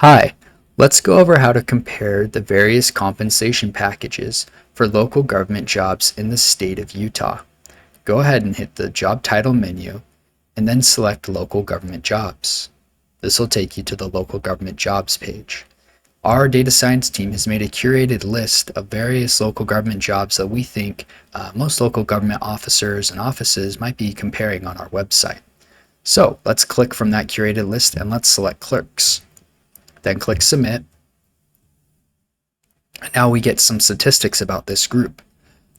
Hi, let's go over how to compare the various compensation packages for local government jobs in the state of Utah. Go ahead and hit the job title menu and then select local government jobs. This will take you to the local government jobs page. Our data science team has made a curated list of various local government jobs that we think most local government officers and offices might be comparing on our website. So let's click from that curated list and let's select clerks. Then click submit. Now we get some statistics about this group.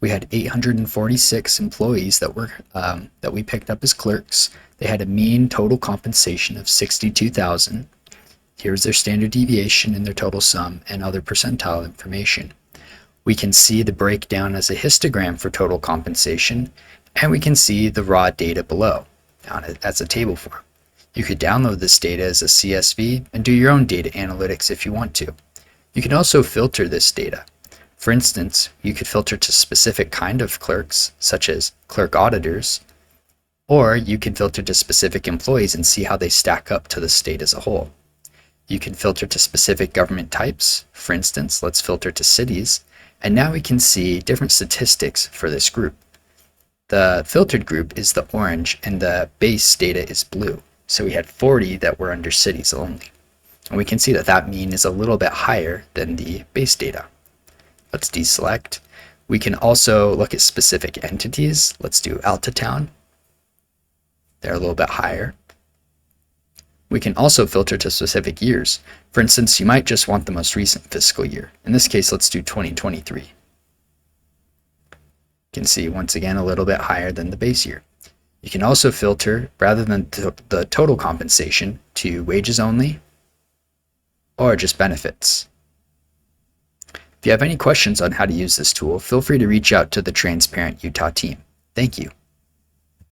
We had 846 employees that we picked up as clerks. They had a mean total compensation of $62,000. Here's their standard deviation and their total sum and other percentile information. We can see the breakdown as a histogram for total compensation, and we can see the raw data below down as a table form. You could download this data as a CSV and do your own data analytics if you want to. You can also filter this data. For instance, you could filter to specific kind of clerks, such as clerk auditors, or you can filter to specific employees and see how they stack up to the state as a whole. You can filter to specific government types. For instance, let's filter to cities, and now we can see different statistics for this group. The filtered group is the orange and the base data is blue. So we had 40 that were under cities only. And we can see that that mean is a little bit higher than the base data. Let's deselect. We can also look at specific entities. Let's do Altatown. They're a little bit higher. We can also filter to specific years. For instance, you might just want the most recent fiscal year. In this case, let's do 2023. You can see once again a little bit higher than the base year. You can also filter, rather than the total compensation, to wages only or just benefits. If you have any questions on how to use this tool, feel free to reach out to the Transparent Utah team. Thank you.